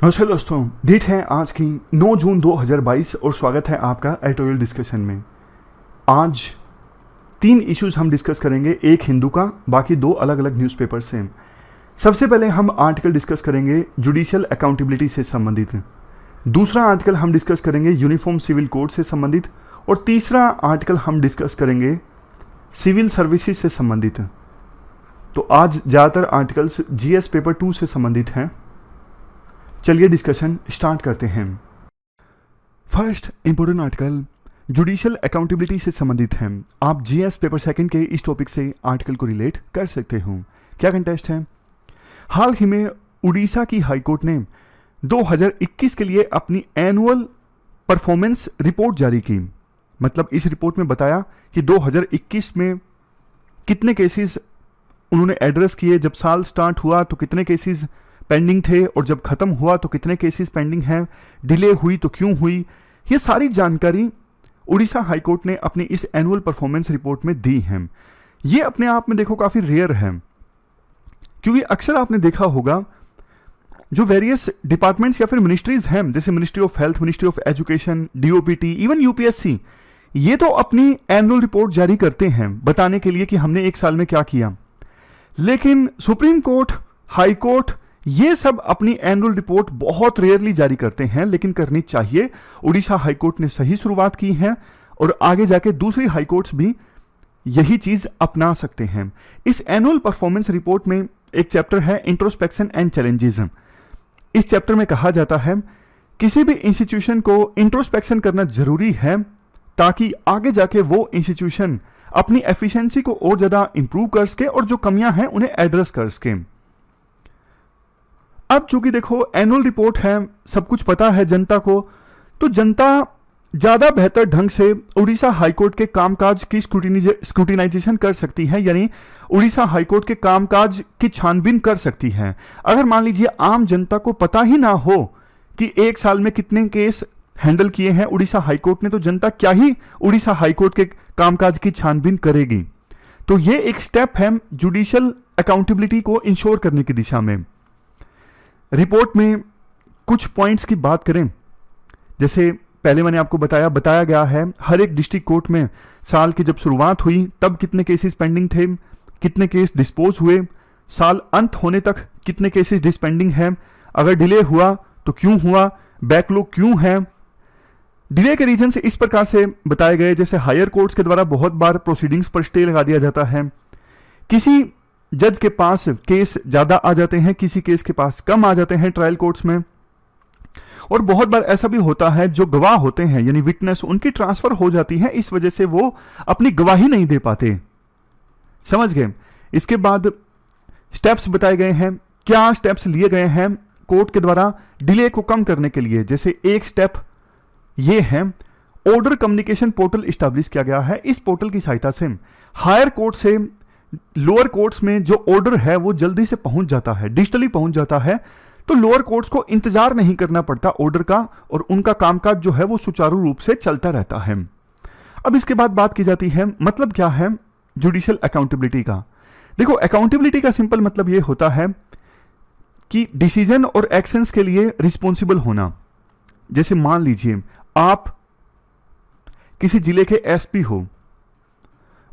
नमस्कार दोस्तों, डेट है आज की 9 जून 2022 और स्वागत है आपका एडिटोरियल डिस्कशन में। आज 3 इश्यूज हम डिस्कस करेंगे, एक हिंदू का, बाकी 2 अलग अलग न्यूज़पेपर से। सबसे पहले हम आर्टिकल डिस्कस करेंगे जुडिशियल अकाउंटेबिलिटी से संबंधित, दूसरा आर्टिकल हम डिस्कस करेंगे यूनिफॉर्म सिविल कोड से संबंधित, और तीसरा आर्टिकल हम डिस्कस करेंगे सिविल सर्विसेज से संबंधित। तो आज ज़्यादातर आर्टिकल्स जीएस पेपर 2 से संबंधित हैं। चलिए डिस्कशन स्टार्ट करते हैं। First important article judicial accountability से संबंधित है। आप जीएस पेपर सेकंड के इस टॉपिक से आर्टिकल को रिलेट कर सकते हो। क्या कंटेस्ट है? हाल ही में उड़ीसा की हाईकोर्ट ने 2021 के लिए अपनी एनुअल परफॉर्मेंस रिपोर्ट जारी की। मतलब इस रिपोर्ट में बताया कि 2021 में कितने केसेस उन्होंने एड्रेस किए, जब साल स्टार्ट हुआ तो कितने केसेस पेंडिंग थे, और जब खत्म हुआ तो कितने केसेस पेंडिंग हैं, डिले हुई तो क्यों हुई। ये सारी जानकारी उड़ीसा हाईकोर्ट ने अपनी इस एनुअल परफॉर्मेंस रिपोर्ट में दी है। ये अपने आप में देखो काफ़ी रेयर है, क्योंकि अक्सर आपने देखा होगा जो वेरियस डिपार्टमेंट्स या फिर मिनिस्ट्रीज हैं, जैसे ministry of health, ministry of education, DOPT, even UPSC, ये तो अपनी एनुअल रिपोर्ट जारी करते हैं बताने के लिए कि हमने एक साल में क्या किया। लेकिन सुप्रीम कोर्ट, हाई कोर्ट, ये सब अपनी एनुअल रिपोर्ट बहुत रेयरली जारी करते हैं, लेकिन करनी चाहिए। उड़ीसा हाईकोर्ट ने सही शुरुआत की है और आगे जाके दूसरी हाईकोर्ट्स भी यही चीज अपना सकते हैं। इस एनुअल परफॉर्मेंस रिपोर्ट में एक चैप्टर है इंट्रोस्पेक्शन एंड चैलेंजेस। इस चैप्टर में कहा जाता है किसी भी इंस्टीट्यूशन को इंट्रोस्पेक्शन करना जरूरी है, ताकि आगे जाके वो इंस्टीट्यूशन अपनी एफिशिएंसी को और ज्यादा इंप्रूव कर सके और जो कमियां हैं उन्हें एड्रेस कर सके। अब चूंकि देखो एनुअल रिपोर्ट है, सब कुछ पता है जनता को, तो जनता ज्यादा बेहतर ढंग से उड़ीसा हाईकोर्ट के कामकाज की स्क्रूटिनाइजेशन कर सकती है, यानी उड़ीसा हाईकोर्ट के कामकाज की छानबीन कर सकती है। अगर मान लीजिए आम जनता को पता ही ना हो कि एक साल में कितने केस हैंडल किए हैं उड़ीसा हाईकोर्ट ने, तो जनता क्या ही उड़ीसा हाईकोर्ट के कामकाज की छानबीन करेगी। तो ये एक स्टेप है जुडिशियल अकाउंटेबिलिटी को इंश्योर करने की दिशा में। रिपोर्ट में कुछ पॉइंट्स की बात करें, जैसे पहले मैंने आपको बताया गया है हर एक डिस्ट्रिक्ट कोर्ट में साल की जब शुरुआत हुई तब कितने केसेस पेंडिंग थे, कितने केस डिस्पोज हुए, साल अंत होने तक कितने केसेस डिस्पेंडिंग हैं, अगर डिले हुआ तो क्यों हुआ, बैकलॉग क्यों है। डिले के रीजन से इस प्रकार से बताए गए, जैसे हायर कोर्ट्स के द्वारा बहुत बार प्रोसीडिंग्स पर स्टे लगा दिया जाता है, किसी जज के पास केस ज्यादा आ जाते हैं, किसी केस के पास कम आ जाते हैं ट्रायल कोर्ट्स में, और बहुत बार ऐसा भी होता है जो गवाह होते हैं यानी विटनेस, उनकी ट्रांसफर हो जाती है, इस वजह से वो अपनी गवाही नहीं दे पाते। समझ गए? इसके बाद स्टेप्स बताए गए हैं, क्या स्टेप्स लिए गए हैं कोर्ट के द्वारा डिले को कम करने के लिए। जैसे एक स्टेप ये है, ऑर्डर कम्युनिकेशन पोर्टल इस्टेब्लिश किया गया है। इस पोर्टल की सहायता से हायर कोर्ट से लोअर कोर्ट्स में जो ऑर्डर है वो जल्दी से पहुंच जाता है, डिजिटली पहुंच जाता है, तो लोअर कोर्ट्स को इंतजार नहीं करना पड़ता ऑर्डर का, और उनका कामकाज जो है वो सुचारू रूप से चलता रहता है। अब इसके बाद बात की जाती है मतलब क्या है जुडिशियल अकाउंटेबिलिटी का। देखो, अकाउंटेबिलिटी का सिंपल मतलब ये होता है कि डिसीजन और एक्शंस के लिए रिस्पॉन्सिबल होना। जैसे मान लीजिए आप किसी जिले के एसपी हो,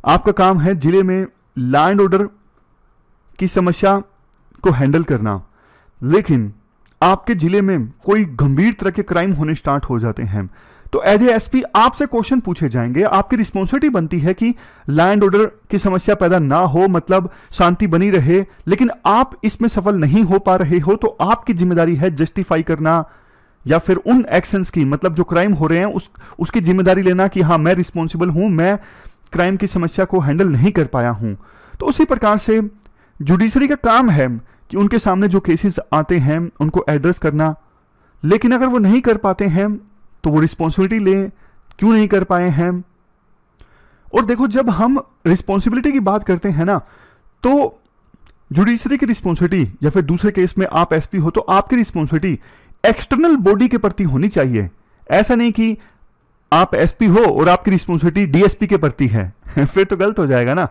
आपका काम है जिले में लैंड ऑर्डर की समस्या को हैंडल करना, लेकिन आपके जिले में कोई गंभीर तरह के क्राइम होने स्टार्ट हो जाते हैं, तो एज ए एसपी आपसे क्वेश्चन पूछे जाएंगे। आपकी रिस्पॉन्सिबिलिटी बनती है कि लैंड ऑर्डर की समस्या पैदा ना हो, मतलब शांति बनी रहे, लेकिन आप इसमें सफल नहीं हो पा रहे हो, तो आपकी जिम्मेदारी है जस्टिफाई करना, या फिर उन एक्शंस की, मतलब जो क्राइम हो रहे हैं उसकी जिम्मेदारी लेना कि हाँ मैं रिस्पॉन्सिबल हूं, मैं क्राइम की समस्या को हैंडल नहीं कर पाया हूं। तो उसी प्रकार से जुडिशरी का काम है कि उनके सामने जो केसेस आते हैं उनको एड्रेस करना, लेकिन अगर वो नहीं कर पाते हैं तो वो रिस्पॉन्सिबिलिटी लें, क्यों नहीं कर पाए हैं। और देखो, जब हम रिस्पॉन्सिबिलिटी की बात करते हैं ना, तो जुडिशरी की रिस्पॉन्सिबिलिटी, या फिर दूसरे केस में आप एसपी हो तो आपकी रिस्पॉन्सिबिलिटी एक्सटर्नल बॉडी के प्रति होनी चाहिए। ऐसा नहीं कि आप एसपी हो और आपकी रिस्पॉन्सिबिलिटी डीएसपी के प्रति है फिर तो गलत हो जाएगा ना।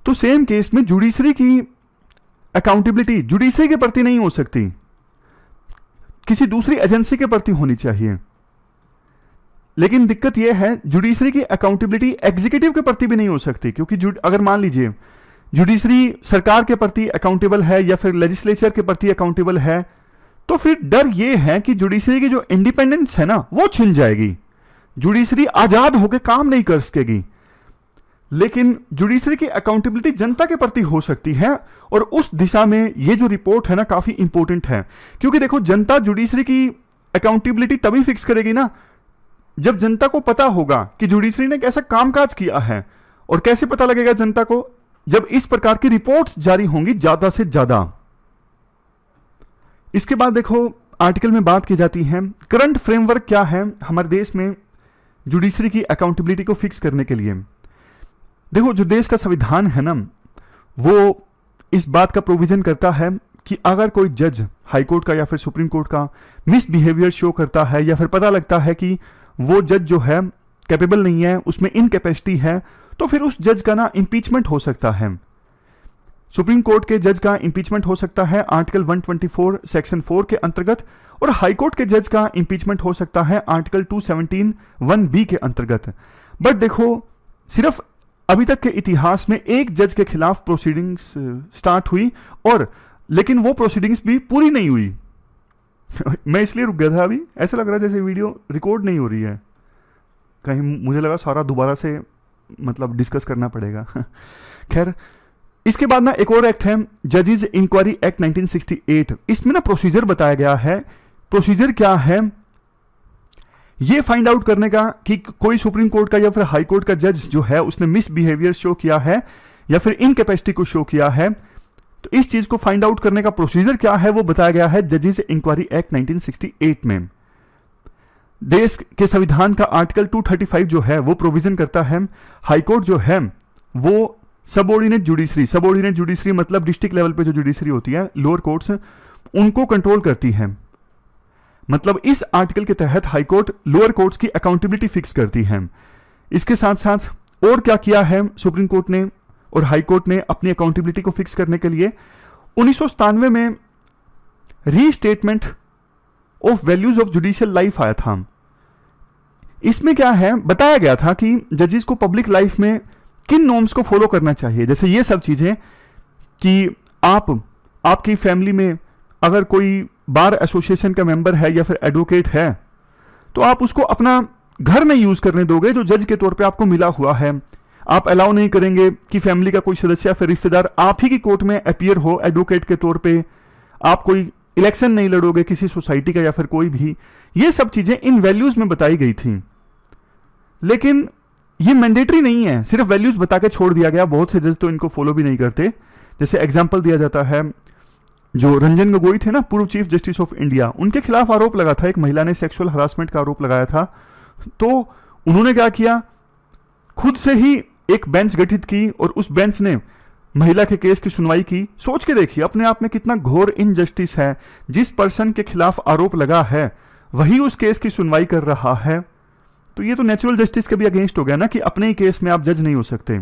तो सेम केस में जुडिशरी की अकाउंटेबिलिटी जुडिशरी के प्रति नहीं हो सकती। किसी दूसरी एजेंसी के प्रति होनी चाहिए। लेकिन दिक्कत यह है जुडिशरी की अकाउंटेबिलिटी एग्जीक्यूटिव के प्रति भी नहीं हो सकती, क्योंकि अगर मान लीजिए जुडिशरी सरकार के प्रति अकाउंटेबल है या फिर लेजिस्लेचर के प्रति अकाउंटेबल है, तो फिर डर यह है कि जुडिशरी की जो इंडिपेंडेंस है ना वो छिन जाएगी, जुडिशरी आजाद होकर काम नहीं कर सकेगी। लेकिन जुडिशरी की अकाउंटेबिलिटी जनता के प्रति हो सकती है, और उस दिशा में ये जो रिपोर्ट है ना काफी इंपॉर्टेंट है, क्योंकि देखो जनता जुडिशरी की अकाउंटेबिलिटी तभी फिक्स करेगी ना जब जनता को पता होगा कि जुडिशरी ने कैसा कामकाज किया है। और कैसे पता लगेगा जनता को? जब इस प्रकार की रिपोर्ट्स जारी होंगी ज्यादा से ज्यादा। इसके बाद देखो आर्टिकल में बात की जाती है करंट फ्रेमवर्क क्या है हमारे देश में जुडिशरी की अकाउंटेबिलिटी को फिक्स करने के लिए। देखो जो देश का संविधान है ना वो इस बात का प्रोविजन करता है कि अगर कोई जज हाई कोर्ट का या फिर सुप्रीम कोर्ट का मिसबिहेवियर शो करता है या फिर पता लगता है कि वो जज जो है कैपेबल नहीं है, उसमें इनकैपेसिटी है, तो फिर उस जज का ना इंपीचमेंट हो सकता है। सुप्रीम कोर्ट के जज का इंपीचमेंट हो सकता है आर्टिकल 124 सेक्शन 4 के अंतर्गत, और हाई कोर्ट के जज का इंपीचमेंट हो सकता है आर्टिकल 217 1B के अंतर्गत। बट देखो सिर्फ अभी तक के इतिहास में एक जज के खिलाफ प्रोसीडिंग्स स्टार्ट हुई, और लेकिन वो प्रोसीडिंग्स भी पूरी नहीं हुई। मैं इसलिए रुक गया था, अभी ऐसा लग रहा है जैसे वीडियो रिकॉर्ड नहीं हो रही है, कहीं मुझे लगा सारा दोबारा से मतलब डिस्कस करना पड़ेगा। खैर इसके बाद ना एक और एक्ट है जजेस इंक्वायरी एक्ट 1968। इसमें ना प्रोसीजर बताया गया है। प्रोसीजर क्या है? ये फाइंड आउट करने का कि कोई सुप्रीम कोर्ट का या फिर हाई कोर्ट का जज जो है उसने मिसबिहेवियर शो किया है या फिर इनकैपेसिटी को शो किया है, तो इस चीज को फाइंड आउट करने का प्रोसीजर क्या है वो बताया गया है जजेस इंक्वायरी एक्ट 1968 में। देश के संविधान का आर्टिकल 235 जो है वो प्रोविजन करता है हाई कोर्ट जो है वो सबऑर्डिनेट जुडिशरी मतलब डिस्ट्रिक्ट लेवल पे जो जुडिशरी होती है, लोअर कोर्ट्स, उनको कंट्रोल करती है। मतलब इस आर्टिकल के तहत हाई कोर्ट लोअर कोर्ट्स की अकाउंटेबिलिटी फिक्स करती है। इसके साथ साथ और क्या किया है सुप्रीम कोर्ट ने और हाई कोर्ट ने अपनी अकाउंटेबिलिटी को फिक्स करने के लिए? 1997 में restatement of values of judicial life आया था। इसमें क्या है बताया गया था कि जजेस को पब्लिक लाइफ में किन नॉर्म्स को फॉलो करना चाहिए, जैसे ये सब चीजें कि आपकी फैमिली में अगर कोई बार एसोसिएशन का मेंबर है या फिर एडवोकेट है तो आप उसको अपना घर नहीं यूज करने दोगे जो जज के तौर पे आपको मिला हुआ है। आप अलाउ नहीं करेंगे कि फैमिली का कोई सदस्य या फिर रिश्तेदार आप ही की कोर्ट में अपीयर हो एडवोकेट के तौर पे। आप कोई इलेक्शन नहीं लड़ोगे किसी सोसाइटी का या फिर कोई भी। ये सब चीजें इन वैल्यूज में बताई गई थी, लेकिन ये मैंडेटरी नहीं है, सिर्फ वैल्यूज बता के छोड़ दिया गया। बहुत से जज तो इनको फॉलो भी नहीं करते। जैसे एग्जाम्पल दिया जाता है जो रंजन गोगोई थे ना, पूर्व चीफ जस्टिस ऑफ इंडिया, उनके खिलाफ आरोप लगा था, एक महिला ने सेक्सुअल हरासमेंट का आरोप लगाया था, तो उन्होंने क्या किया, खुद से ही एक बेंच गठित की और उस बेंच ने महिला के केस की सुनवाई की। सोच के देखिए अपने आप में कितना घोर इनजस्टिस है। जिस पर्सन के खिलाफ आरोप लगा है वही उस केस की सुनवाई कर रहा है, तो ये तो नेचुरल जस्टिस के भी अगेंस्ट हो गया ना कि अपने ही केस में आप जज नहीं हो सकते।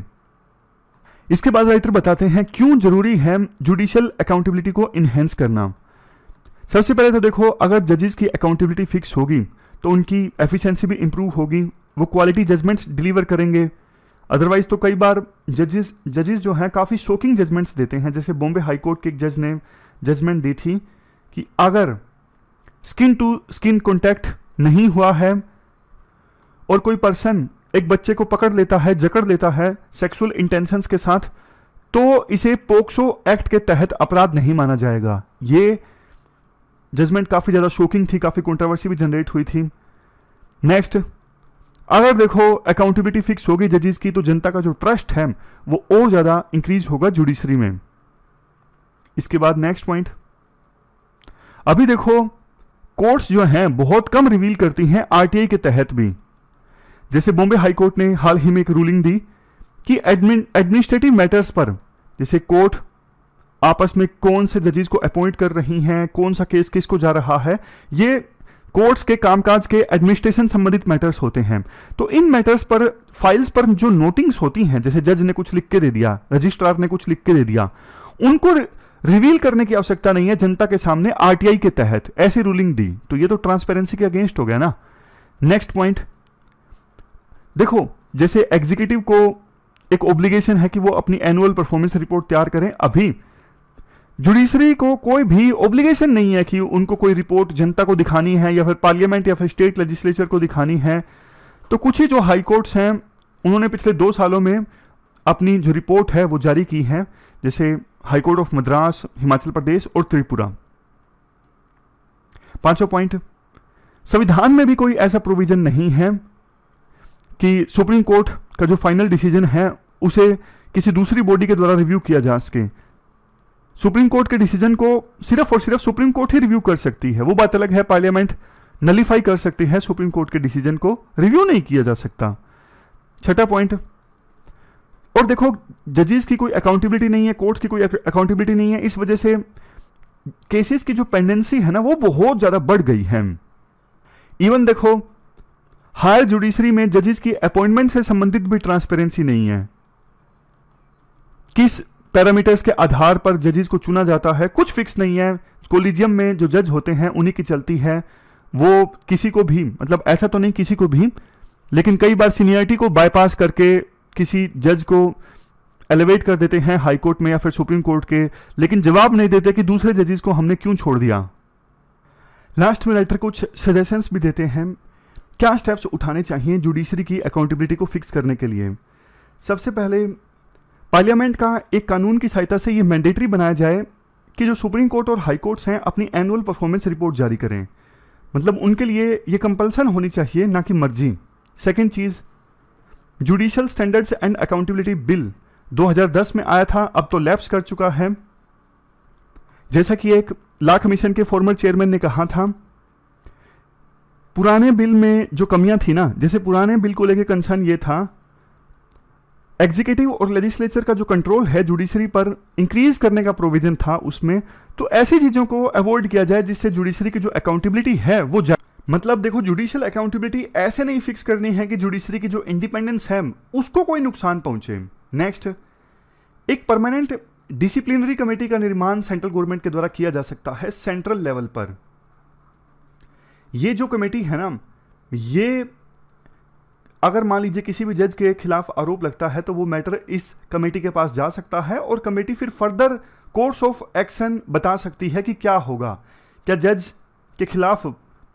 इसके बाद राइटर बताते हैं क्यों जरूरी है जुडिशियल अकाउंटेबिलिटी को इनहेंस करना। सबसे पहले तो देखो अगर जजेस की अकाउंटेबिलिटी फिक्स होगी तो उनकी एफिशिएंसी भी इंप्रूव होगी, वो क्वालिटी जजमेंट्स डिलीवर करेंगे। अदरवाइज तो कई बार जजेस जो हैं काफ़ी शॉकिंग जजमेंट्स देते हैं। जैसे बॉम्बे हाई कोर्ट के एक जज ने जजमेंट दी थी कि अगर स्किन टू स्किन कॉन्टैक्ट नहीं हुआ है और कोई पर्सन एक बच्चे को पकड़ लेता है, जकड़ लेता है सेक्सुअल इंटेंशंस के साथ, तो इसे पोक्सो एक्ट के तहत अपराध नहीं माना जाएगा। ये जजमेंट काफ़ी ज़्यादा शॉकिंग थी, काफ़ी कंट्रोवर्सी भी जनरेट हुई थी। नेक्स्ट, अगर देखो अकाउंटेबिलिटी फिक्स होगी जजेस की तो जनता का जो ट्रस्ट है वो और ज़्यादा इंक्रीज होगा जुडिशरी में। इसके बाद नेक्स्ट पॉइंट, अभी देखो कोर्ट्स जो हैं बहुत कम रिवील करती हैं आरटीआई के तहत भी। जैसे बॉम्बे हाई कोर्ट ने हाल ही में एक रूलिंग दी कि एडमिनिस्ट्रेटिव मैटर्स पर, जैसे कोर्ट आपस में कौन से जजेस को अपॉइंट कर रही हैं, कौन सा केस किसको जा रहा है, ये कोर्ट्स के कामकाज के एडमिनिस्ट्रेशन संबंधित मैटर्स होते हैं। तो इन मैटर्स पर फाइल्स पर जो नोटिंग्स होती हैं, जैसे जज ने कुछ लिख के दे दिया, रजिस्ट्रार ने कुछ लिख के दे दिया, उनको रिवील करने की आवश्यकता नहीं है जनता के सामने आरटीआई के तहत, ऐसी रूलिंग दी, तो ये तो ट्रांसपेरेंसी के अगेंस्ट हो गया ना। नेक्स्ट पॉइंट देखो, जैसे एग्जीक्यूटिव को एक ऑब्लिगेशन है कि वो अपनी एनुअल परफॉर्मेंस रिपोर्ट तैयार करें, अभी जुडिशरी को कोई भी ऑब्लिगेशन नहीं है कि उनको कोई रिपोर्ट जनता को दिखानी है या फिर पार्लियामेंट या फिर स्टेट लेजिस्लेचर को दिखानी है। तो कुछ ही जो हाई कोर्ट्स हैं उन्होंने पिछले 2 सालों में अपनी जो रिपोर्ट है वो जारी की है, जैसे high court of Madras, Himachal Pradesh और त्रिपुरा। 5वां पॉइंट, संविधान में भी कोई ऐसा प्रोविजन नहीं है कि सुप्रीम कोर्ट का जो फाइनल डिसीजन है उसे किसी दूसरी बॉडी के द्वारा रिव्यू किया जा सके। सुप्रीम कोर्ट के डिसीजन को सिर्फ और सिर्फ सुप्रीम कोर्ट ही रिव्यू कर सकती है। वो बात अलग है पार्लियामेंट नलीफाई कर सकती है, सुप्रीम कोर्ट के डिसीजन को रिव्यू नहीं किया जा सकता। 6वां पॉइंट, और देखो जजेस की कोई अकाउंटेबिलिटी नहीं है, कोर्ट्स की कोई अकाउंटेबिलिटी नहीं है, इस वजह से केसेस की जो पेंडेंसी है ना वो बहुत ज्यादा बढ़ गई है। इवन देखो हायर जुडिशरी में जजेस की अपॉइंटमेंट से संबंधित भी ट्रांसपेरेंसी नहीं है, किस पैरामीटर्स के आधार पर जजेस को चुना जाता है कुछ फिक्स नहीं है। कोलिजियम में जो जज होते हैं उन्हीं की चलती है, वो किसी को भी, मतलब ऐसा तो नहीं किसी को भी, लेकिन कई बार सीनियरिटी को बाईपास करके किसी जज को एलिवेट कर देते हैं हाई कोर्ट में या फिर सुप्रीम कोर्ट के, लेकिन जवाब नहीं देते कि दूसरे जजेस को हमने क्यों छोड़ दिया। लास्ट में राइटर कुछ सजेशंस भी देते हैं क्या स्टेप्स उठाने चाहिए जुडिशरी की अकाउंटेबिलिटी को फिक्स करने के लिए। सबसे पहले पार्लियामेंट का एक कानून की सहायता से ये मैंडेटरी बनाया जाए कि जो सुप्रीम कोर्ट और हाई कोर्ट्स हैं अपनी एनुअल परफॉर्मेंस रिपोर्ट जारी करें, मतलब उनके लिए ये कंपल्सन होनी चाहिए ना कि मर्जी। Second cheese, judicial standards and accountability bill 2010 में आया था, अब तो लैप्स कर चुका है। जैसा कि एक लॉ कमीशन के फॉर्मर चेयरमैन ने कहा था, पुराने बिल में जो कमियां थी ना, जैसे पुराने बिल को लेकर कंसर्न ये था एग्जीक्यूटिव और लेजिस्लेचर का जो कंट्रोल है जुडिशरी पर इंक्रीज करने का प्रोविजन था उसमें, तो ऐसी चीजों को अवॉइड किया जाए जिससे जुडिशरी की जो अकाउंटेबिलिटी है वो मतलब देखो जुडिशियल अकाउंटेबिलिटी ऐसे नहीं फिक्स करनी है कि जुडिशरी की जो इंडिपेंडेंस है उसको कोई नुकसान पहुंचे। नेक्स्ट, एक परमानेंट डिसिप्लिनरी कमेटी का निर्माण सेंट्रल गवर्नमेंट के द्वारा किया जा सकता है सेंट्रल लेवल पर। ये जो कमेटी है ना, ये अगर मान लीजिए किसी भी जज के खिलाफ आरोप लगता है तो वो मैटर इस कमेटी के पास जा सकता है और कमेटी फिर फर्दर कोर्स ऑफ एक्शन बता सकती है कि क्या होगा। क्या जज के खिलाफ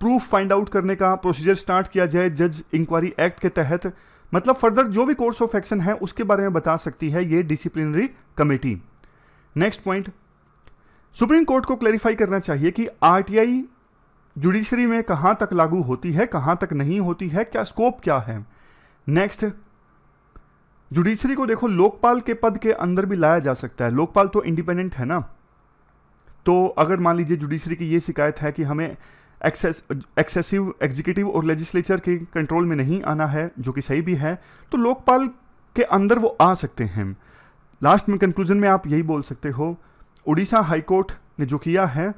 प्रूफ फाइंड आउट करने का प्रोसीजर स्टार्ट किया जाए जज इंक्वायरी एक्ट के तहत, मतलब फर्दर जो भी कोर्स ऑफ एक्शन है उसके बारे में बता सकती है ये disciplinary committee. Next point, supreme court को क्लैरिफाई करना चाहिए कि आरटीआई जुडिशरी में कहां तक लागू होती है, कहां तक नहीं होती है, क्या स्कोप क्या है। नेक्स्ट, जुडिशरी को देखो लोकपाल के पद के अंदर भी लाया जा सकता है, लोकपाल तो इंडिपेंडेंट है ना, तो अगर मान लीजिए जुडिशरी की ये शिकायत है कि हमें एक्सेसिव एग्जीक्यूटिव और लेजिस्लेचर के कंट्रोल में नहीं आना है, जो कि सही भी है, तो लोकपाल के अंदर वो आ सकते हैं। लास्ट में कंक्लूजन में आप यही बोल सकते हो, उड़ीसा हाईकोर्ट ने जो किया है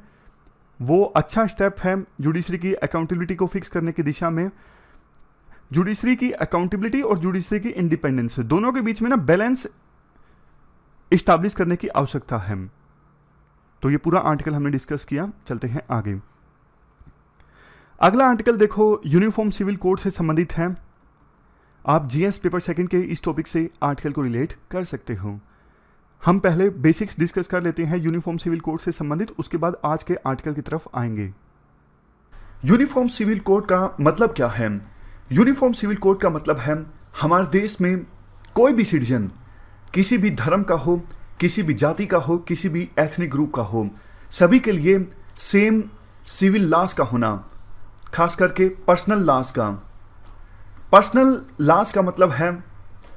वो अच्छा स्टेप है जुडिशरी की अकाउंटेबिलिटी को फिक्स करने की दिशा में। जुडिशरी की अकाउंटेबिलिटी और जुडिशरी की इंडिपेंडेंस दोनों के बीच में ना बैलेंस इस्टेब्लिश करने की आवश्यकता है। तो ये पूरा आर्टिकल हमने डिस्कस किया, चलते हैं आगे। अगला आर्टिकल देखो यूनिफॉर्म सिविल कोड से संबंधित है। आप जीएस पेपर सेकंड के इस टॉपिक से आर्टिकल को रिलेट कर सकते हो। हम पहले बेसिक्स डिस्कस कर लेते हैं यूनिफॉर्म सिविल कोड से संबंधित, उसके बाद आज के आर्टिकल की तरफ आएंगे। यूनिफॉर्म सिविल कोड का मतलब क्या है? यूनिफॉर्म सिविल कोड का मतलब है हमारे देश में कोई भी सिटीजन किसी भी धर्म का हो, किसी भी जाति का हो, किसी भी एथनिक ग्रुप का हो, सभी के लिए सेम सिविल लॉज का होना, खास करके पर्सनल लॉज का। पर्सनल लॉज का मतलब है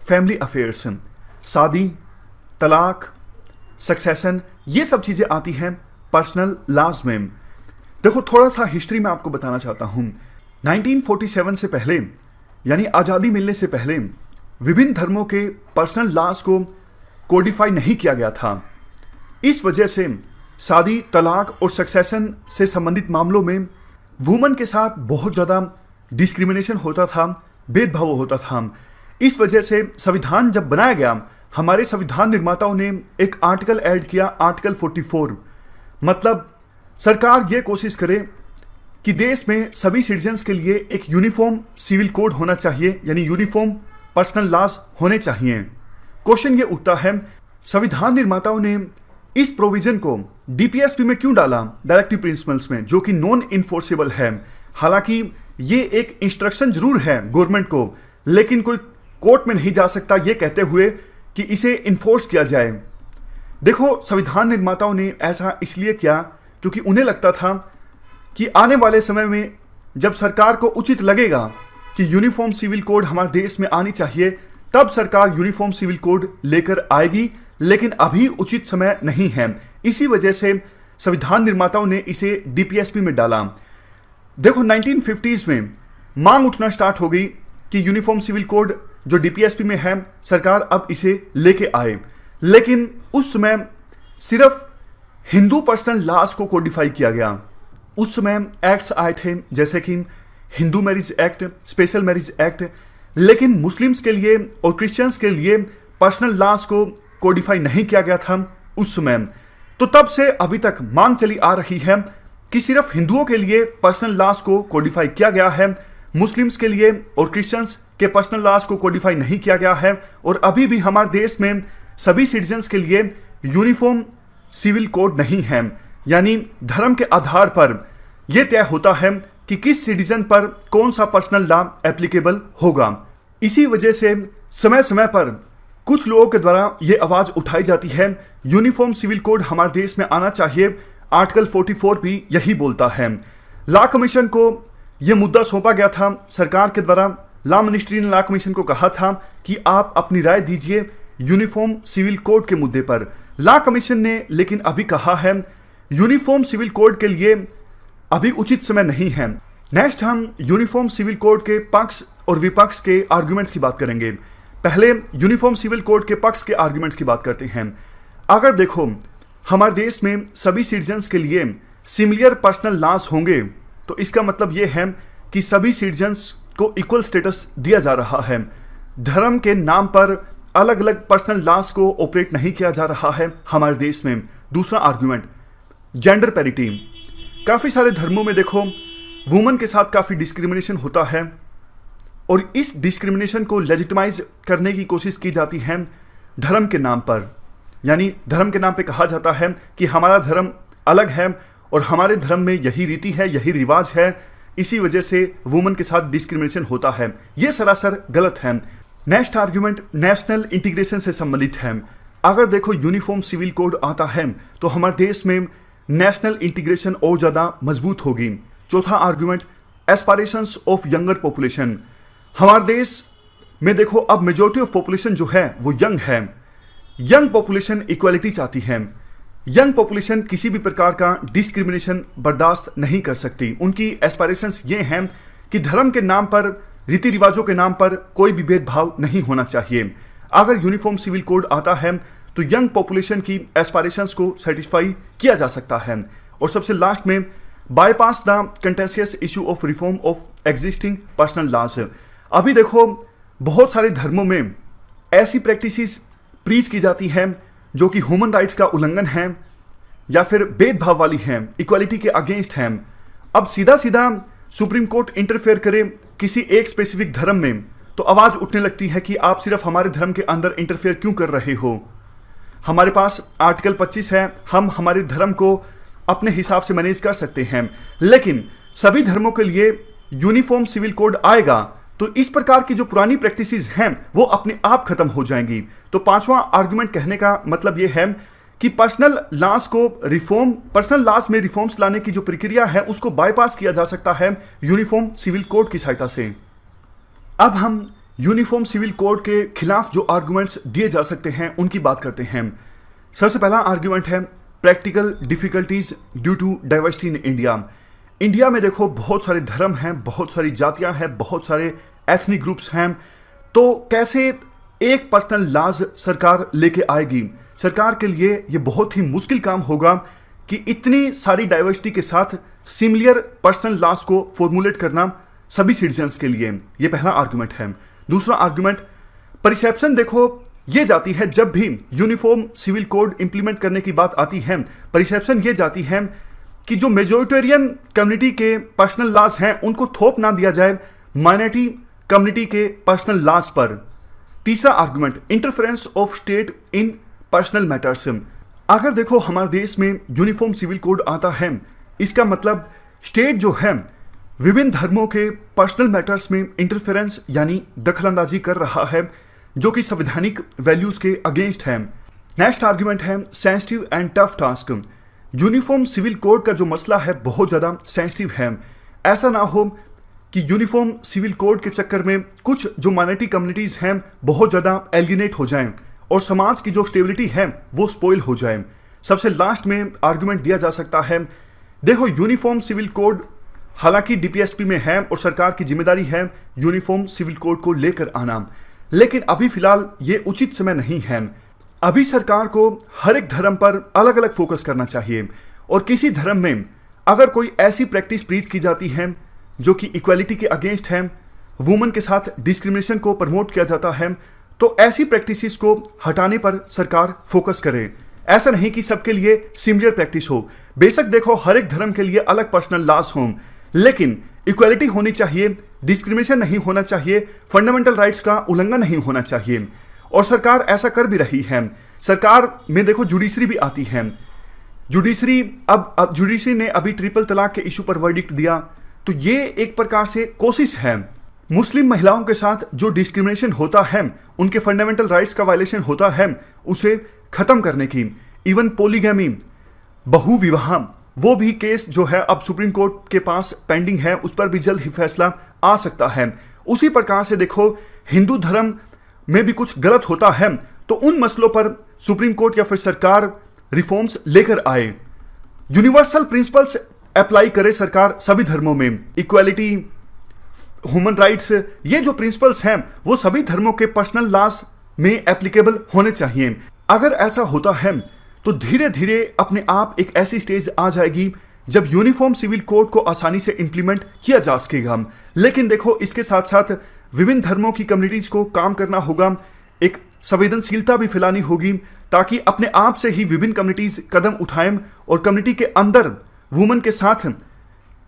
फैमिली अफेयर्स, शादी, तलाक, सक्सेशन, ये सब चीज़ें आती हैं पर्सनल लॉज में। देखो थोड़ा सा हिस्ट्री में आपको बताना चाहता हूँ। 1947 से पहले यानी आज़ादी मिलने से पहले विभिन्न धर्मों के पर्सनल लॉज को कोडिफाई नहीं किया गया था। इस वजह से शादी, तलाक और सक्सेशन से संबंधित मामलों में वुमन के साथ बहुत ज़्यादा डिस्क्रिमिनेशन होता था, भेदभाव होता था। इस वजह से संविधान जब बनाया गया हमारे संविधान निर्माताओं ने एक आर्टिकल ऐड किया, आर्टिकल 44। मतलब सरकार ये कोशिश करे कि देश में सभी सिटीजन्स के लिए एक यूनिफॉर्म सिविल कोड होना चाहिए, यानी यूनिफॉर्म पर्सनल लॉज होने चाहिए। क्वेश्चन ये उठता है, संविधान निर्माताओं ने इस प्रोविजन को डीपीएसपी में क्यों डाला, डायरेक्टिव प्रिंसिपल्स में, जो कि नॉन इन्फोर्सेबल है। हालांकि ये एक इंस्ट्रक्शन जरूर है गवर्नमेंट को, लेकिन कोई कोर्ट में नहीं जा सकता ये कहते हुए कि इसे इन्फोर्स किया जाए। देखो, संविधान निर्माताओं ने ऐसा इसलिए किया क्योंकि उन्हें लगता था कि आने वाले समय में जब सरकार को उचित लगेगा कि यूनिफॉर्म सिविल कोड हमारे देश में आनी चाहिए, तब सरकार यूनिफॉर्म सिविल कोड लेकर आएगी, लेकिन अभी उचित समय नहीं है। इसी वजह से संविधान निर्माताओं ने इसे डीपीएसपी में डाला। देखो, 1950s में मांग उठना स्टार्ट हो गई कि यूनिफॉर्म सिविल कोड जो डीपीएसपी में है, सरकार अब इसे लेके आए। लेकिन उस समय सिर्फ हिंदू पर्सनल लॉज को कोडिफाई किया गया। उस समय एक्ट्स आए थे जैसे कि Hindu marriage act, special marriage act, लेकिन मुस्लिम्स के लिए और क्रिश्चियंस के लिए पर्सनल लॉज को कोडिफाई नहीं किया गया था उस समय। तो तब से अभी तक मांग चली आ रही है कि सिर्फ हिंदुओं के लिए पर्सनल लॉज को कोडिफाई किया गया है, मुस्लिम्स के लिए और क्रिश्चियंस के पर्सनल लॉज को कोडिफाई नहीं किया गया है। और अभी भी हमारे देश में सभी सिटीजन्स के लिए यूनिफॉर्म सिविल कोड नहीं है, यानी धर्म के आधार पर यह तय होता है कि किस सिटीजन पर कौन सा पर्सनल लॉ एप्लीकेबल होगा। इसी वजह से समय समय पर कुछ लोगों के द्वारा यह आवाज उठाई जाती है, यूनिफॉर्म सिविल कोड हमारे देश में आना चाहिए। आर्टिकल 44 भी यही बोलता है। लॉ कमीशन को यह मुद्दा सौंपा गया था सरकार के द्वारा। लॉ मिनिस्ट्री ने लॉ कमीशन को कहा था कि आप अपनी राय दीजिए यूनिफॉर्म सिविल कोड के मुद्दे पर। लॉ कमीशन ने लेकिन अभी कहा है यूनिफॉर्म सिविल कोड के लिए अभी उचित समय नहीं है। नेक्स्ट हम यूनिफॉर्म सिविल कोड के पक्ष और विपक्ष के आर्गुमेंट्स की बात करेंगे। पहले यूनिफॉर्म सिविल कोड के पक्ष के आर्गुमेंट्स की बात करते हैं। अगर देखो, हमारे देश में सभी सिटीजन्स के लिए सिमिलर पर्सनल लॉज होंगे, तो इसका मतलब यह है कि सभी सिटीजन्स को इक्वल स्टेटस दिया जा रहा है। धर्म के नाम पर अलग अलग पर्सनल लॉज को ऑपरेट नहीं किया जा रहा है हमारे देश में। दूसरा आर्गुमेंट, जेंडर पैरिटी। काफ़ी सारे धर्मों में देखो, वुमन के साथ काफ़ी डिस्क्रिमिनेशन होता है और इस डिस्क्रिमिनेशन को लेजिटिमाइज करने की कोशिश की जाती है धर्म के नाम पर। यानी धर्म के नाम पे कहा जाता है कि हमारा धर्म अलग है और हमारे धर्म में यही रीति है, यही रिवाज है, इसी वजह से वुमन के साथ डिस्क्रिमिनेशन होता है। ये सरासर गलत है। नेक्स्ट आर्ग्यूमेंट नेशनल इंटीग्रेशन से संबंधित है। अगर देखो यूनिफॉर्म सिविल कोड आता है तो हमारे देश में नेशनल इंटीग्रेशन और ज़्यादा मजबूत होगी। चौथा argument aspirations of younger population. हमारे देश में देखो अब मेजॉरिटी ऑफ पॉपुलेशन जो है वो यंग है। यंग पॉपुलेशन इक्वालिटी चाहती है। यंग पॉपुलेशन किसी भी प्रकार का डिस्क्रिमिनेशन बर्दाश्त नहीं कर सकती। उनकी एस्पायरेशंस ये हैं कि धर्म के नाम पर, रीति रिवाजों के नाम पर कोई भी भेदभाव नहीं होना चाहिए। अगर यूनिफॉर्म सिविल कोड आता है तो यंग पॉपुलेशन की एस्पायरेशंस को सेटिस्फाई किया जा सकता है। और सबसे लास्ट में bypass the contentious issue of reform of existing personal laws. अभी देखो बहुत सारे धर्मों में ऐसी प्रैक्टिसेस प्रीच की जाती हैं जो कि ह्यूमन राइट्स का उल्लंघन है या फिर भेदभाव वाली हैं, इक्वालिटी के अगेंस्ट हैं। अब सीधा सीधा सुप्रीम कोर्ट इंटरफेयर करे किसी एक स्पेसिफिक धर्म में तो आवाज़ उठने लगती है कि आप सिर्फ हमारे धर्म के अंदर इंटरफेयर क्यों कर रहे हो। हमारे पास आर्टिकल 25 है, हम हमारे धर्म को अपने हिसाब से मैनेज कर सकते हैं। लेकिन सभी धर्मों के लिए यूनिफॉर्म सिविल कोड आएगा तो इस प्रकार की जो पुरानी प्रैक्टिसेस हैं वो अपने आप खत्म हो जाएंगी। तो पांचवा आर्गुमेंट कहने का मतलब ये है कि पर्सनल लॉज में रिफॉर्म्स लाने की जो प्रक्रिया है उसको बाईपास किया जा सकता है यूनिफॉर्म सिविल कोड की सहायता से। अब हम यूनिफॉर्म सिविल कोड के खिलाफ जो आर्गुमेंट्स दिए जा सकते हैं उनकी बात करते हैं। सबसे पहला आर्गुमेंट है practical difficulties due to diversity in India. India में देखो बहुत सारे धर्म हैं, बहुत सारी जातियां हैं, बहुत सारे एथनिक ग्रुप्स हैं। तो कैसे एक पर्सनल लॉज सरकार लेके आएगी? सरकार के लिए ये बहुत ही मुश्किल काम होगा कि इतनी सारी डाइवर्सिटी के साथ सिमिलर पर्सनल लॉज को फॉर्मुलेट करना सभी सिटीजन्स के लिए। ये पहला आर्गुमेंट है। दूसरा आर्गुमेंट परसेप्शन। देखो ये जाती है जब भी यूनिफॉर्म सिविल कोड इंप्लीमेंट करने की बात आती है, परसेप्शन ये जाती है कि जो मेजोरिटेरियन कम्युनिटी के पर्सनल लॉज हैं उनको थोप ना दिया जाए माइनॉरिटी कम्युनिटी के पर्सनल लॉज पर। तीसरा argument, interference of state in personal matters. अगर देखो हमारे देश में यूनिफॉर्म सिविल कोड आता है, इसका मतलब स्टेट जो है विभिन्न धर्मों के पर्सनल मैटर्स में इंटरफेरेंस यानी दखलंदाजी कर रहा है, जो कि संवैधानिक वैल्यूज के अगेंस्ट है। नेक्स्ट आर्गुमेंट है sensitive and tough task. Uniform civil code का जो मसला है बहुत ज़्यादा सेंसिटिव है। ऐसा ना हो कि यूनिफॉर्म सिविल कोड के चक्कर में कुछ जो माइनॉरिटी कम्युनिटीज़ हैं बहुत ज़्यादा एलियनेट हो जाएं और समाज की जो स्टेबिलिटी है वो स्पॉइल हो जाए। सबसे लास्ट में आर्गुमेंट दिया जा सकता है, देखो यूनिफॉर्म सिविल कोड हालांकि डीपीएसपी में है और सरकार की जिम्मेदारी है यूनिफॉर्म सिविल कोड को लेकर आना, लेकिन अभी फिलहाल ये उचित समय नहीं है। अभी सरकार को हर एक धर्म पर अलग अलग फोकस करना चाहिए और किसी धर्म में अगर कोई ऐसी प्रैक्टिस प्रीच की जाती है जो कि इक्वालिटी के अगेंस्ट है, वुमेन के साथ डिस्क्रिमिनेशन को प्रमोट किया जाता है, तो ऐसी प्रैक्टिसेस को हटाने पर सरकार फोकस करे। ऐसा नहीं कि सबके लिए सिमिलर प्रैक्टिस हो। बेशक देखो हर एक धर्म के लिए अलग पर्सनल लॉज हों, लेकिन इक्वालिटी होनी चाहिए, डिस्क्रिमिनेशन नहीं होना चाहिए, फंडामेंटल राइट्स का उल्लंघन नहीं होना चाहिए। और सरकार ऐसा कर भी रही है। सरकार में देखो जुडिशरी भी आती है। जुडिशरी अब जुडिशरी ने अभी ट्रिपल तलाक के इशू पर वर्डिक्ट दिया, तो ये एक प्रकार से कोशिश है मुस्लिम महिलाओं के साथ जो डिस्क्रिमिनेशन होता है, उनके फंडामेंटल राइट्स का वायलेशन होता है, उसे खत्म करने की। इवन पोलीगैमी, बहुविवाह, वो भी केस जो है अब सुप्रीम कोर्ट के पास पेंडिंग है, उस पर भी जल्द ही फैसला आ सकता है। उसी प्रकार से देखो हिंदू धर्म में भी कुछ गलत होता है, तो उन मसलों पर सुप्रीम कोर्ट या फिर सरकार रिफॉर्म्स लेकर आए। यूनिवर्सल प्रिंसिपल्स अप्लाई करे सरकार सभी धर्मों में, इक्वालिटी, ह्यूमन राइट्स, ये जो प्रिंसिपल्स हैं वो सभी धर्मों के पर्सनल लॉज में एप्लीकेबल होने चाहिए। अगर ऐसा होता है तो धीरे धीरे अपने आप एक ऐसी स्टेज आ जाएगी जब यूनिफॉर्म सिविल कोड को आसानी से इंप्लीमेंट किया जा सकेगा। लेकिन देखो इसके साथ साथ विभिन्न धर्मों की कम्युनिटीज को काम करना होगा, एक संवेदनशीलता भी फैलानी होगी, ताकि अपने आप से ही विभिन्न कम्युनिटीज कदम उठाएं और कम्युनिटी के अंदर वुमेन के साथ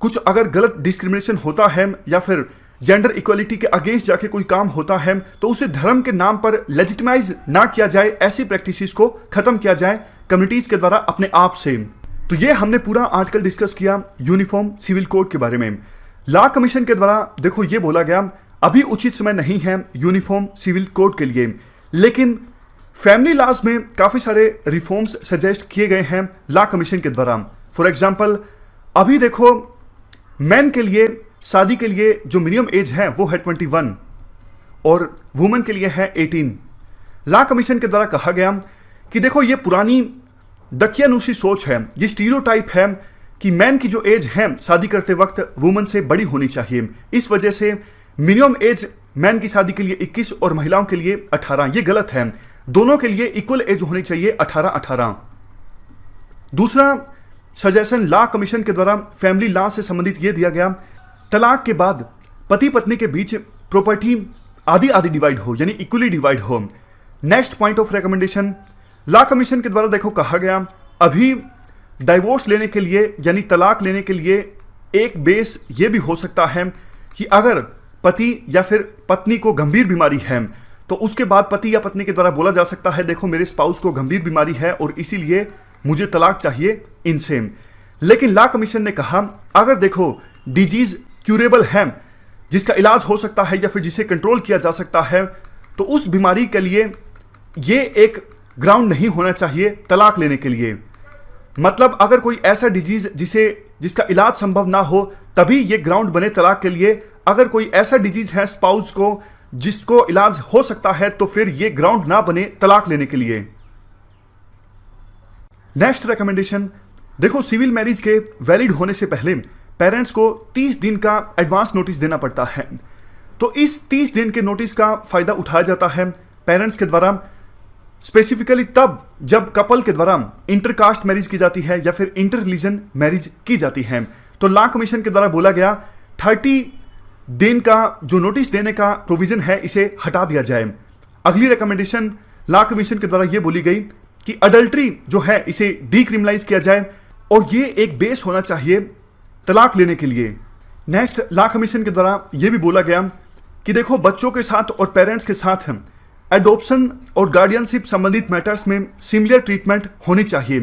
कुछ अगर गलत डिस्क्रिमिनेशन होता है या फिर जेंडर इक्वलिटी के अगेंस्ट जाके कोई काम होता है तो उसे धर्म के नाम पर लेजिटिमाइज ना किया जाए, ऐसी प्रैक्टिसेस को खत्म किया जाए कम्युनिटीज के द्वारा अपने आप से। तो ये हमने पूरा आर्टिकल डिस्कस किया यूनिफॉर्म सिविल कोड के बारे में। लॉ कमीशन के द्वारा देखो ये बोला गया अभी उचित समय नहीं है यूनिफॉर्म सिविल कोड के लिए, लेकिन फैमिली लॉज में काफ़ी सारे रिफॉर्म्स सजेस्ट किए गए हैं लॉ कमीशन के द्वारा। फॉर एग्जाम्पल अभी देखो मैन के लिए शादी के लिए जो मिनिमम एज है वो है 21 और वुमेन के लिए है 18। लॉ कमीशन के द्वारा कहा गया कि देखो ये पुरानी दकियानूसी सोच है, ये स्टीरियोटाइप है कि मैन की जो एज है शादी करते वक्त वुमेन से बड़ी होनी चाहिए। इस वजह से मिनिमम एज मैन की शादी के लिए 21 और महिलाओं के लिए 18, ये गलत है। दोनों के लिए इक्वल एज होनी चाहिए 18-18। दूसरा सजेशन लॉ कमीशन के द्वारा फैमिली लॉ से संबंधित ये दिया गया, तलाक के बाद पति पत्नी के बीच प्रॉपर्टी आधी आधी डिवाइड हो, यानी इक्वली डिवाइड हो। Next point of recommendation law commission के द्वारा देखो कहा गया अभी डाइवोर्स लेने के लिए यानी तलाक लेने के लिए एक बेस ये भी हो सकता है कि अगर पति या फिर पत्नी को गंभीर बीमारी है तो उसके बाद पति या पत्नी के द्वारा बोला जा सकता है देखो मेरे स्पाउस को गंभीर बीमारी है और इसीलिए मुझे तलाक चाहिए इनसे। लेकिन लॉ कमीशन ने कहा अगर देखो डिजीज क्यूरेबल है, जिसका इलाज हो सकता है या फिर जिसे कंट्रोल किया जा सकता है, तो उस बीमारी के लिए ये एक ग्राउंड नहीं होना चाहिए तलाक लेने के लिए। मतलब अगर कोई ऐसा डिजीज जिसका इलाज संभव ना हो तभी ये ग्राउंड बने तलाक के लिए। अगर कोई ऐसा डिजीज है स्पाउस को जिसको इलाज हो सकता है तो फिर ये ग्राउंड ना बने तलाक लेने के लिए। नेक्स्ट रिकमेंडेशन देखो सिविल मैरिज के वैलिड होने से पहले पेरेंट्स को 30 दिन का एडवांस नोटिस देना पड़ता है। तो इस 30 दिन के नोटिस का फायदा उठाया जाता है पेरेंट्स के द्वारा, स्पेसिफिकली तब जब कपल के द्वारा इंटरकास्ट मैरिज की जाती है या फिर इंटर रिलीजन मैरिज की जाती है। तो लॉ कमीशन के द्वारा बोला गया 30 दिन का जो नोटिस देने का प्रोविजन है इसे हटा दिया जाए। अगली रिकमेंडेशन लॉ कमीशन के द्वारा यह बोली गई कि अडल्ट्री जो है इसे डीक्रिमिनलाइज किया जाए और ये एक बेस होना चाहिए तलाक लेने के लिए। नेक्स्ट, लॉ कमीशन के द्वारा यह भी बोला गया कि देखो बच्चों के साथ और पेरेंट्स के साथ एडॉप्शन और गार्डियनशिप संबंधित मैटर्स में सिमिलर ट्रीटमेंट होनी चाहिए।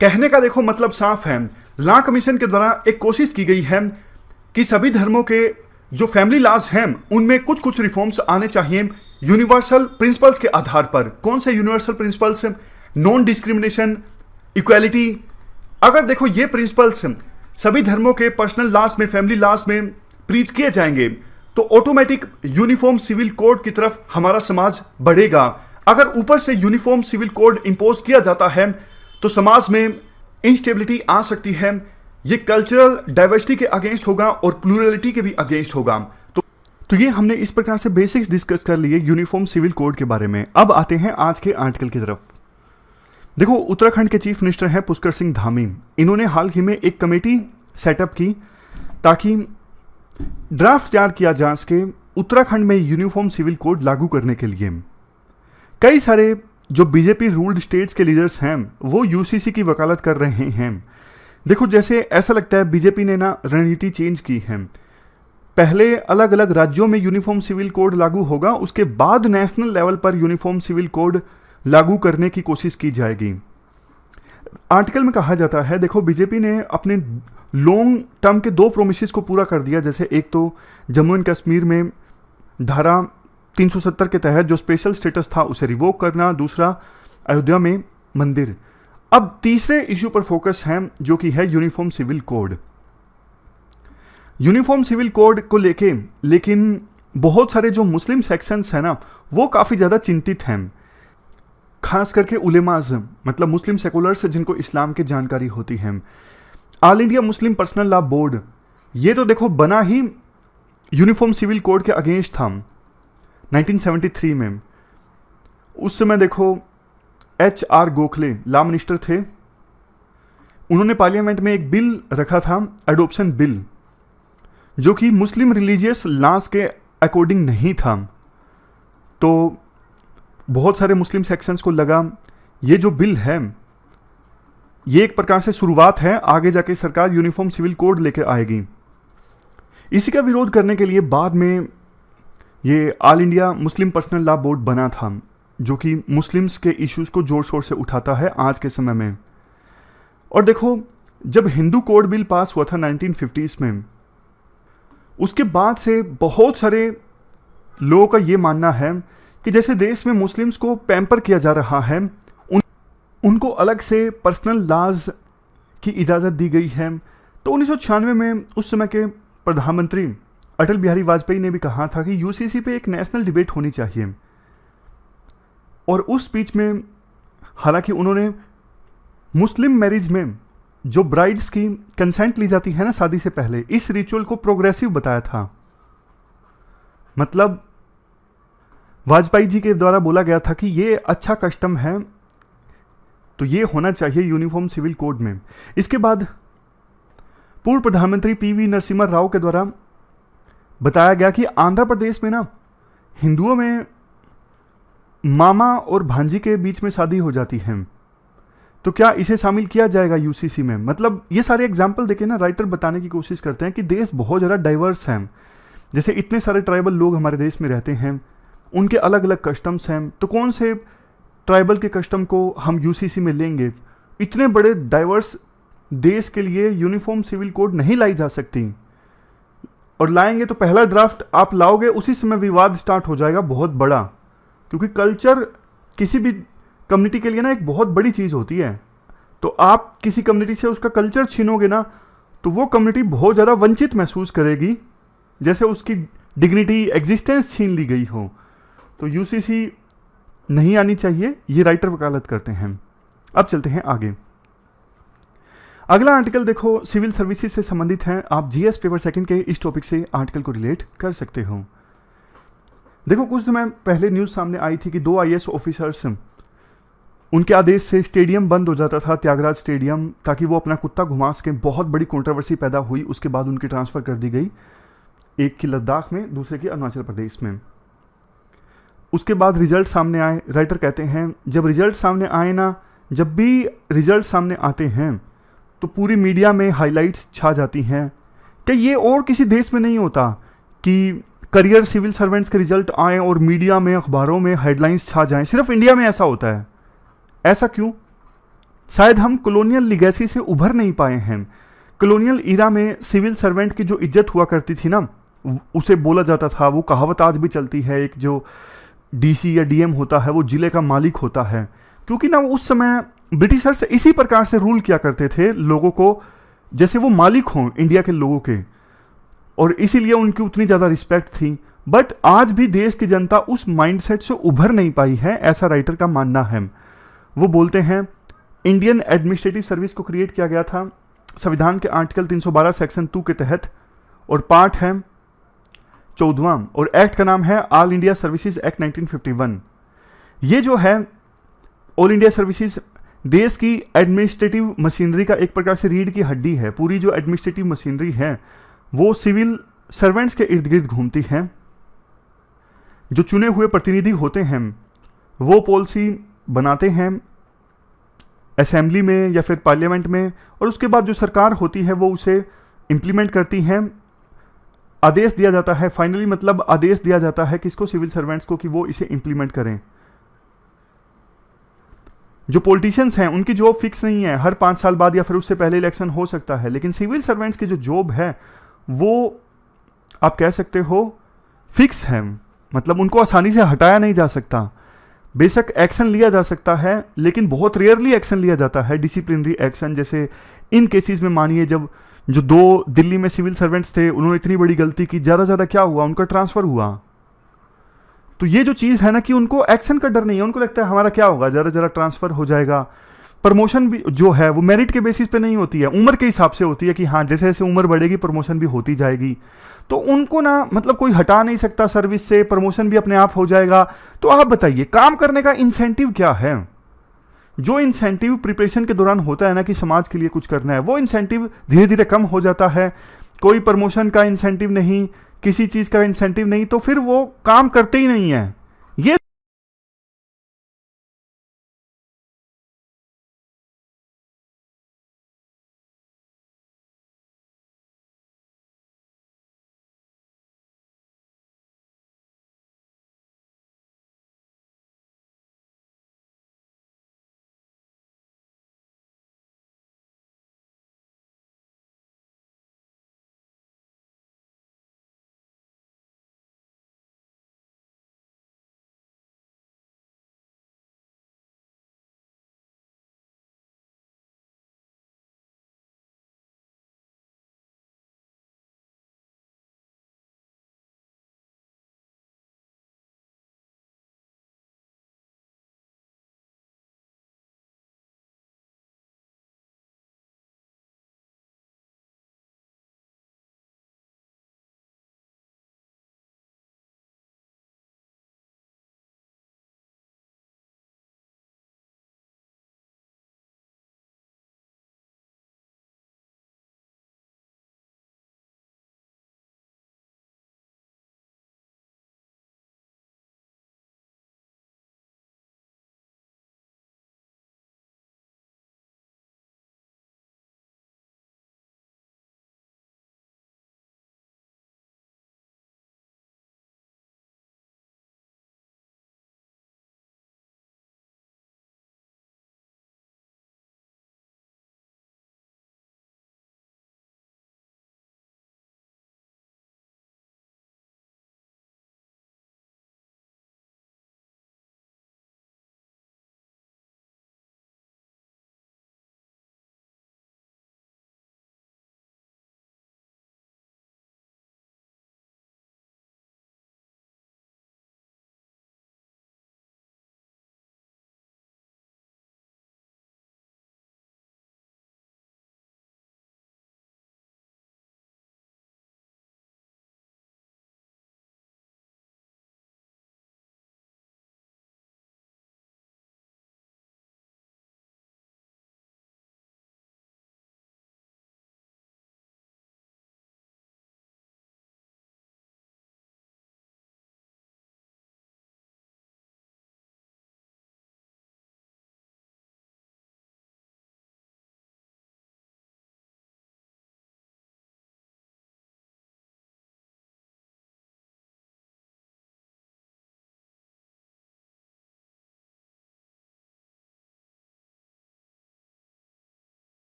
कहने का देखो मतलब साफ है, लॉ कमीशन के द्वारा एक कोशिश की गई है कि सभी धर्मों के जो फैमिली लॉज हैं उनमें कुछ कुछ रिफॉर्म्स आने चाहिए यूनिवर्सल प्रिंसिपल्स के आधार पर। कौन से universal principles? Non discrimination, equality. अगर देखो ये प्रिंसिपल्स सभी धर्मों के पर्सनल लॉज में, फैमिली लॉज में प्रीच किए जाएंगे तो ऑटोमेटिक यूनिफॉर्म सिविल कोड की तरफ हमारा समाज बढ़ेगा। अगर ऊपर से यूनिफॉर्म सिविल कोड इंपोज किया जाता है तो समाज में इंस्टेबिलिटी आ सकती है। ये कल्चरल डाइवर्सिटी के अगेंस्ट होगा और प्लूरलिटी के भी अगेंस्ट होगा। तो ये हमने इस प्रकार से बेसिक्स डिस्कस कर लिए यूनिफॉर्म सिविल कोड के बारे में। अब आते हैं आज के आर्टिकल की तरफ। देखो, उत्तराखंड के चीफ मिनिस्टर हैं पुष्कर सिंह धामी। इन्होंने हाल ही में एक कमेटी सेटअप की ताकि ड्राफ्ट तैयार किया जा सके उत्तराखंड में यूनिफॉर्म सिविल कोड लागू करने के लिए। कई सारे जो बीजेपी रूल्ड स्टेट्स के लीडर्स हैं वो यूसीसी की वकालत कर रहे हैं। देखो, जैसे ऐसा लगता है बीजेपी ने ना रणनीति चेंज की है। पहले अलग अलग राज्यों में यूनिफॉर्म सिविल कोड लागू होगा, उसके बाद नेशनल लेवल पर यूनिफॉर्म सिविल कोड लागू करने की कोशिश की जाएगी। आर्टिकल में कहा जाता है, देखो बीजेपी ने अपने लॉन्ग टर्म के 2 प्रोमिसेस को पूरा कर दिया। जैसे एक तो जम्मू एंड कश्मीर में धारा 370 के तहत जो स्पेशल स्टेटस था उसे रिवोक करना, दूसरा अयोध्या में मंदिर। अब तीसरे इश्यू पर फोकस है जो कि है uniform civil code. Uniform civil code को लेके लेकिन बहुत सारे जो मुस्लिम सेक्शंस हैं ना वो काफ़ी ज़्यादा चिंतित हैं, खास करके उलेमाज, मतलब मुस्लिम सेकुलर्स जिनको इस्लाम की जानकारी होती है। All India Muslim personal law board ये तो देखो बना ही यूनिफॉर्म सिविल कोड के अगेंस्ट था 1973 में। उस समय देखो HR गोखले लॉ मिनिस्टर थे। उन्होंने पार्लियामेंट में एक बिल रखा था, एडॉप्शन बिल, जो कि मुस्लिम रिलीजियस लॉज के अकॉर्डिंग नहीं था। तो बहुत सारे मुस्लिम सेक्शंस को लगा ये जो बिल है ये एक प्रकार से शुरुआत है, आगे जाके सरकार यूनिफॉर्म सिविल कोड लेकर आएगी। इसी का विरोध करने के लिए बाद में ये all India Muslim personal law board बना था, जो कि मुस्लिम्स के इश्यूज को जोर शोर से उठाता है आज के समय में। और देखो, जब हिंदू कोड बिल पास हुआ था 1950s में, उसके बाद से बहुत सारे लोगों का ये मानना है कि जैसे देश में मुस्लिम्स को पैम्पर किया जा रहा है, उनको अलग से पर्सनल लॉज की इजाज़त दी गई है। तो 1996 में उस समय के प्रधानमंत्री अटल बिहारी वाजपेयी ने भी कहा था कि यूसीसी पे एक नेशनल डिबेट होनी चाहिए। और उस स्पीच में हालांकि उन्होंने मुस्लिम मैरिज में जो ब्राइड्स की कंसेंट ली जाती है ना शादी से पहले, इस रिचुअल को प्रोग्रेसिव बताया था। मतलब वाजपेयी जी के द्वारा बोला गया था कि ये अच्छा कस्टम है, तो ये होना चाहिए यूनिफॉर्म सिविल कोड में। इसके बाद पूर्व प्रधानमंत्री PV नरसिम्हा राव के द्वारा बताया गया कि आंध्र प्रदेश में ना हिंदुओं में मामा और भांजी के बीच में शादी हो जाती है, तो क्या इसे शामिल किया जाएगा यूसीसी में। मतलब ये सारे एग्जाम्पल देखे ना राइटर बताने की कोशिश करते हैं कि देश बहुत ज़्यादा डाइवर्स है। जैसे इतने सारे ट्राइबल लोग हमारे देश में रहते हैं, उनके अलग अलग कस्टम्स हैं, तो कौन से ट्राइबल के कस्टम को हम यूसीसी में लेंगे। इतने बड़े डाइवर्स देश के लिए यूनिफॉर्म सिविल कोड नहीं लाई जा सकती, और लाएंगे तो पहला ड्राफ्ट आप लाओगे उसी समय विवाद स्टार्ट हो जाएगा बहुत बड़ा, क्योंकि कल्चर किसी भी कम्युनिटी के लिए ना एक बहुत बड़ी चीज़ होती है। तो आप किसी कम्युनिटी से उसका कल्चर छीनोगे ना तो वो कम्युनिटी बहुत ज़्यादा वंचित महसूस करेगी, जैसे उसकी डिग्निटी, एग्जिस्टेंस छीन ली गई हो। तो यूसीसी नहीं आनी चाहिए, ये राइटर वकालत करते हैं। अब चलते हैं आगे। अगला आर्टिकल देखो सिविल सर्विसेज से संबंधित है। आप जीएस पेपर सेकंड के इस टॉपिक से आर्टिकल को रिलेट कर सकते हो। देखो, कुछ समय पहले न्यूज़ सामने आई थी कि 2 IAS ऑफिसर्स, उनके आदेश से स्टेडियम बंद हो जाता था, त्यागराज स्टेडियम, ताकि वो अपना कुत्ता घुमा सकें। बहुत बड़ी कंट्रोवर्सी पैदा हुई, उसके बाद उनकी ट्रांसफ़र कर दी गई, एक की लद्दाख में, दूसरे की अरुणाचल प्रदेश में। उसके बाद रिजल्ट सामने आए। राइटर कहते हैं जब रिजल्ट सामने आए ना, जब भी रिजल्ट सामने आते हैं तो पूरी मीडिया में हाइलाइट्स छा जाती हैं कि ये और किसी देश में नहीं होता कि करियर सिविल सर्वेंट्स के रिजल्ट आए और मीडिया में, अखबारों में हेडलाइंस छा जाएं। सिर्फ इंडिया में ऐसा होता है। ऐसा क्यों? शायद हम कॉलोनियल लिगेसी से उभर नहीं पाए हैं। कॉलोनियल ईरा में सिविल सर्वेंट की जो इज्जत हुआ करती थी ना, उसे बोला जाता था, वो कहावत आज भी चलती है, एक जो डीसी या डीएम होता है वो जिले का मालिक होता है। क्योंकि ना उस समय ब्रिटिशर्स इसी प्रकार से रूल किया करते थे लोगों को, जैसे वो मालिक हों इंडिया के लोगों के, और इसीलिए उनकी उतनी ज़्यादा रिस्पेक्ट थी। बट आज भी देश की जनता उस माइंडसेट से उभर नहीं पाई है, ऐसा राइटर का मानना है। वो बोलते हैं इंडियन एडमिनिस्ट्रेटिव सर्विस को क्रिएट किया गया था संविधान के आर्टिकल 312 सेक्शन 2 के तहत, और पार्ट है 14वां, और एक्ट का नाम है ऑल इंडिया सर्विसेज एक्ट 1951। ये जो है ऑल इंडिया सर्विसेज देश की एडमिनिस्ट्रेटिव मशीनरी का एक प्रकार से रीढ़ की हड्डी है। पूरी जो एडमिनिस्ट्रेटिव मशीनरी है वो सिविल सर्वेंट्स के इर्द गिर्द घूमती है। जो चुने हुए प्रतिनिधि होते हैं वो पॉलिसी बनाते हैं असेंबली में या फिर पार्लियामेंट में, और उसके बाद जो सरकार होती है वो उसे इम्प्लीमेंट करती है। आदेश दिया जाता है, फाइनली मतलब आदेश दिया जाता है किसको? सिविल सर्वेंट्स को, कि वो इसे इम्प्लीमेंट करें। जो पॉलिटिशियंस हैं उनकी जॉब फिक्स नहीं है, हर 5 साल बाद या फिर उससे पहले इलेक्शन हो सकता है, लेकिन सिविल सर्वेंट्स की जो जॉब है वो आप कह सकते हो फिक्स है। मतलब उनको आसानी से हटाया नहीं जा सकता। बेशक एक्शन लिया जा सकता है लेकिन बहुत रेयरली एक्शन लिया जाता है, डिसिप्लिनरी एक्शन। जैसे इन केसेस में मानिए जब जो 2 दिल्ली में सिविल सर्वेंट्स थे उन्होंने इतनी बड़ी गलती की, ज़्यादा ज़्यादा क्या हुआ, उनका ट्रांसफ़र हुआ। तो ये जो चीज़ है ना कि उनको एक्शन का डर नहीं है, उनको लगता है हमारा क्या होगा, ज़रा ज़रा ट्रांसफ़र हो जाएगा। प्रमोशन भी जो है वो मेरिट के बेसिस पे नहीं होती है, उम्र के हिसाब से होती है कि हाँ जैसे जैसे उम्र बढ़ेगी प्रमोशन भी होती जाएगी। तो उनको ना मतलब कोई हटा नहीं सकता सर्विस से, प्रमोशन भी अपने आप हो जाएगा। तो आप बताइए काम करने का इंसेंटिव क्या है? जो इंसेंटिव प्रिपरेशन के दौरान होता है ना कि समाज के लिए कुछ करना है, वो इंसेंटिव धीरे धीरे कम हो जाता है। कोई प्रमोशन का इंसेंटिव नहीं, किसी चीज़ का इंसेंटिव नहीं, तो फिर वो काम करते ही नहीं है। ये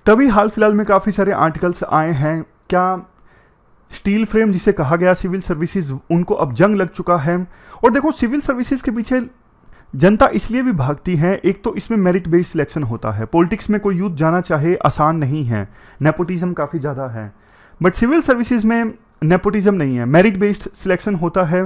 तभी हाल फिलहाल में काफ़ी सारे आर्टिकल्स आए हैं, क्या स्टील फ्रेम जिसे कहा गया सिविल सर्विसेज, उनको अब जंग लग चुका है। और देखो सिविल सर्विसेज के पीछे जनता इसलिए भी भागती है, एक तो इसमें मेरिट बेस्ड सिलेक्शन होता है, पॉलिटिक्स में कोई यूथ जाना चाहे आसान नहीं है, नेपोटिज्म काफ़ी ज़्यादा है, बट सिविल सर्विसेज में नेपोटिज्म नहीं है, मेरिट बेस्ड सिलेक्शन होता है।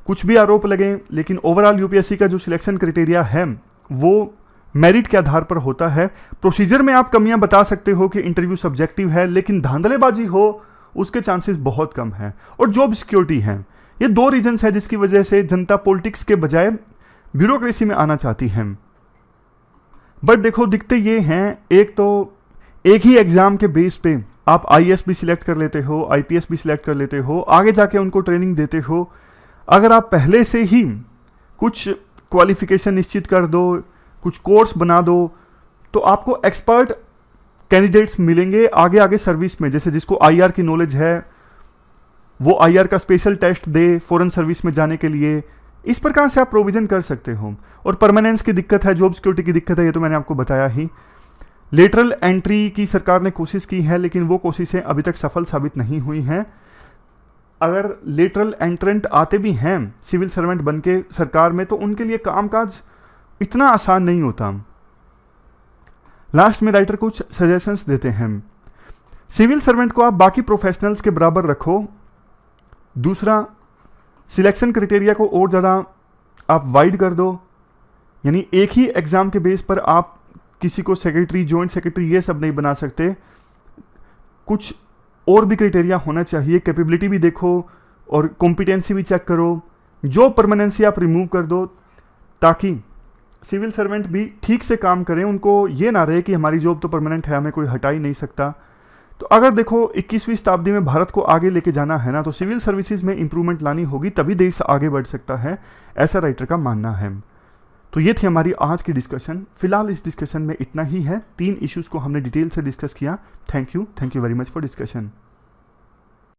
कुछ भी आरोप लगे लेकिन ओवरऑल यूपीएससी का जो सिलेक्शन क्राइटेरिया है वो मेरिट के आधार पर होता है। प्रोसीजर में आप कमियां बता सकते हो कि इंटरव्यू सब्जेक्टिव है, लेकिन धांधलेबाजी हो उसके चांसेस बहुत कम हैं। और जॉब सिक्योरिटी है, ये दो रीजंस है जिसकी वजह से जनता पॉलिटिक्स के बजाय ब्यूरोक्रेसी में आना चाहती है। बट देखो दिखते ये हैं, एक तो एक ही एग्जाम के बेस पे आप आईएएस भी सिलेक्ट कर लेते हो, आईपीएस भी सिलेक्ट कर लेते हो, आगे जाके उनको ट्रेनिंग देते हो। अगर आप पहले से ही कुछ क्वालिफिकेशन निश्चित कर दो, कुछ कोर्स बना दो, तो आपको एक्सपर्ट कैंडिडेट्स मिलेंगे आगे आगे सर्विस में। जैसे जिसको आईआर की नॉलेज है वो आईआर का स्पेशल टेस्ट दे फॉरेन सर्विस में जाने के लिए, इस प्रकार से आप प्रोविजन कर सकते हो। और परमानेंस की दिक्कत है, जॉब सिक्योरिटी की दिक्कत है, ये तो मैंने आपको बताया ही। लेटरल एंट्री की सरकार ने कोशिश की है लेकिन वो कोशिशें अभी तक सफल साबित नहीं हुई हैं। अगर लेटरल एंट्रेंट आते भी हैं सिविल सर्वेंट बन के सरकार में, तो उनके लिए कामकाज इतना आसान नहीं होता। लास्ट में राइटर कुछ सजेशंस देते हैं। सिविल सर्वेंट को आप बाकी प्रोफेशनल्स के बराबर रखो। दूसरा, सिलेक्शन क्राइटेरिया को और ज़्यादा आप वाइड कर दो, यानी एक ही एग्ज़ाम के बेस पर आप किसी को सेक्रेटरी, जॉइंट सेक्रेटरी ये सब नहीं बना सकते। कुछ और भी क्राइटेरिया होना चाहिए, कैपेबिलिटी भी देखो और कॉम्पिटेंसी भी चेक करो। जो परमानेंसी आप रिमूव कर दो ताकि सिविल सर्वेंट भी ठीक से काम करें, उनको ये ना रहे कि हमारी जॉब तो परमानेंट है, हमें कोई हटा ही नहीं सकता। तो अगर देखो 21वीं शताब्दी में भारत को आगे लेके जाना है ना, तो सिविल सर्विसेज में इंप्रूवमेंट लानी होगी, तभी देश आगे बढ़ सकता है, ऐसा राइटर का मानना है। तो ये थी हमारी आज की डिस्कशन। फिलहाल इस डिस्कशन में इतना ही है, 3 इश्यूज़ को हमने डिटेल से डिस्कस किया। Thank you very much for discussion.